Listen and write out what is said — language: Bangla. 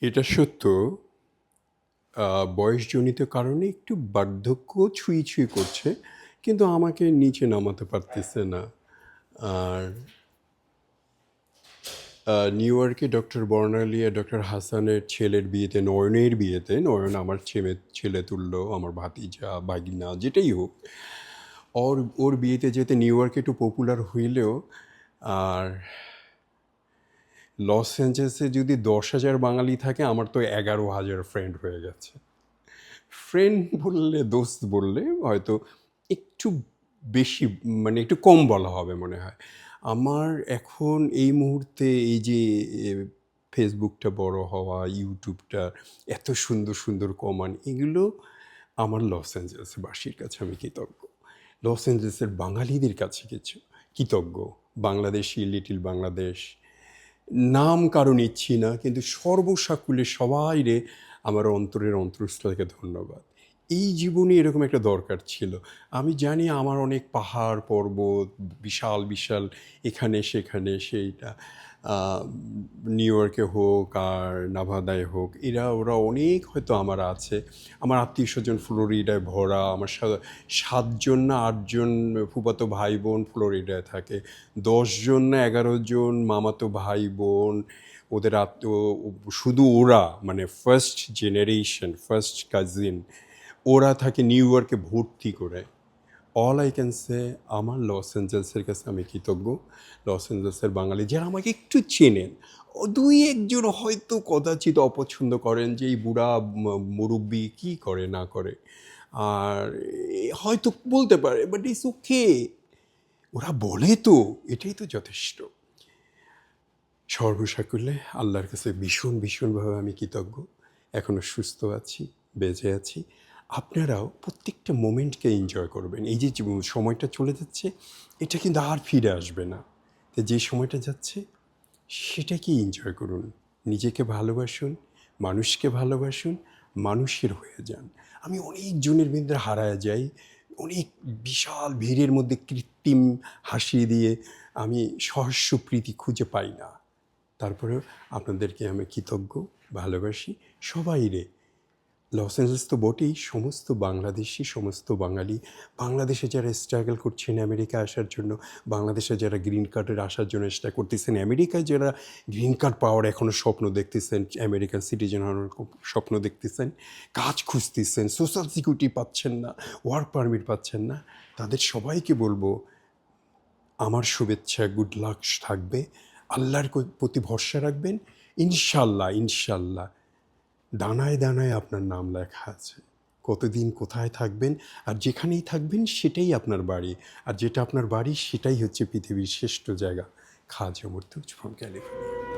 এটা সত্য। বয়সজনিত কারণে একটু বার্ধক্য ছুঁই ছুঁই করছে, কিন্তু আমাকে নিচে নামাতে পারতেছে না। আর নিউ ইয়র্কে ডক্টর বর্ণালী আর ডক্টর হাসানের ছেলের বিয়েতে, নয়নের বিয়েতে, নয়ন আমার ছেলে তুল্য, আমার ভাতিজা ভাগিনা যেটাই হোক, ওর বিয়েতে যেতে নিউ ইয়র্কে একটু পপুলার হইলেও, আর লস অ্যাঞ্জেলেসে যদি 10,000 বাঙালি থাকে, আমার তো 11,000 ফ্রেন্ড হয়ে গেছে। ফ্রেন্ড বললে, দোস্ত বললে হয়তো একটু বেশি, মানে একটু কম বলা হবে মনে হয়। আমার এখন এই মুহূর্তে এই যে ফেসবুকটা বড় হওয়া, ইউটিউবটা এত সুন্দর সুন্দর কমান, এগুলো আমার লস অ্যাঞ্জেলেসবাসীর কাছে আমি কৃতজ্ঞ। লস অ্যাঞ্জেলেসের বাঙালিদের কাছে কিছু কৃতজ্ঞ। বাংলাদেশি, লিটিল বাংলাদেশ, নাম কারো নিচ্ছি না, কিন্তু সর্বসাকুল্যে সবাই রে আমার অন্তরের অন্তরস্থল থেকে ধন্যবাদ। এই জীবনে এরকম একটা দরকার ছিল। আমি জানি আমার অনেক পাহাড় পর্বত, বিশাল বিশাল এখানে সেখানে সেইটা, নিউ ইয়র্কে হোক আর নাভাদায় হোক, ওরা অনেক হয়তো আমার আছে। আমার আত্মীয় স্বজন ফ্লোরিডায় ভরা, আমার 7জন না 8জন ফুফাতো ভাই বোন ফ্লোরিডায় থাকে, 10জন না 11জন মামাতো ভাই বোন, ওদের শুধু ওরা মানে ফার্স্ট জেনারেশন, ফার্স্ট কাজিন, ওরা থাকে নিউ ইয়র্কে ভর্তি করে। অল আই ক্যান সে, আমার লস অ্যাঞ্জেলসের কাছে আমি কৃতজ্ঞ। লস অ্যাঞ্জেলসের বাঙালি যারা আমাকে একটু চেনেন, দুই একজন হয়তো কদাচিৎ অপছন্দ করেন যে এই বুড়া মুরব্বি কী করে না করে, আর হয়তো বলতে পারে, বাট ইটস ওকে, ওরা বলে তো, এটাই তো যথেষ্ট। সর্বসাকুল্যে আল্লাহর কাছে ভীষণ ভীষণভাবে আমি কৃতজ্ঞ। এখনও সুস্থ আছি, বেঁচে আছি। আপনারাও প্রত্যেকটা মোমেন্টকে এনজয় করবেন। এই যে সময়টা চলে যাচ্ছে, এটা কিন্তু আর ফিরে আসবে না। তো যে সময়টা যাচ্ছে সেটাকে এনজয় করুন, নিজেকে ভালোবাসুন, মানুষকে ভালোবাসুন, মানুষের হয়ে যান। আমি অনেক জনের ভিতরে হারায় যাই, অনেক বিশাল ভিড়ের মধ্যে কৃত্রিম হাসি দিয়ে আমি সহস্য প্রীতি খুঁজে পাই না। তারপরেও আপনাদেরকে আমি কৃতজ্ঞ, ভালোবাসি সবাই রে। লস অ্যাঞ্জেলেস তো বটেই, সমস্ত বাংলাদেশি, সমস্ত বাঙালি, বাংলাদেশে যারা স্ট্রাগল করছেন আমেরিকা আসার জন্য, বাংলাদেশে যারা গ্রিন কার্ডের আসার জন্য চেষ্টা করতেছেন, আমেরিকায় যারা গ্রিন কার্ড পাওয়ার এখনও স্বপ্ন দেখতেছেন, আমেরিকান সিটিজেন হওয়ার স্বপ্ন দেখতেছেন, কাজ খুঁজতেছেন, সোশ্যাল সিকিউরিটি পাচ্ছেন না, ওয়ার্ক পারমিট পাচ্ছেন না, তাদের সবাইকে বলবো আমার শুভেচ্ছা, গুড লাক থাকবে। আল্লাহর প্রতি ভরসা রাখবেন, ইনশাল্লাহ ইনশাল্লাহ দানায় দানায় আপনার নাম লেখা আছে। কতদিন কোথায় থাকবেন, আর যেখানেই থাকবেন সেটাই আপনার বাড়ি, আর যেটা আপনার বাড়ি সেটাই হচ্ছে পৃথিবীর শ্রেষ্ঠ জায়গা। খাজা মুর্তুজ ফ্রম ক্যালিফোর্নিয়া।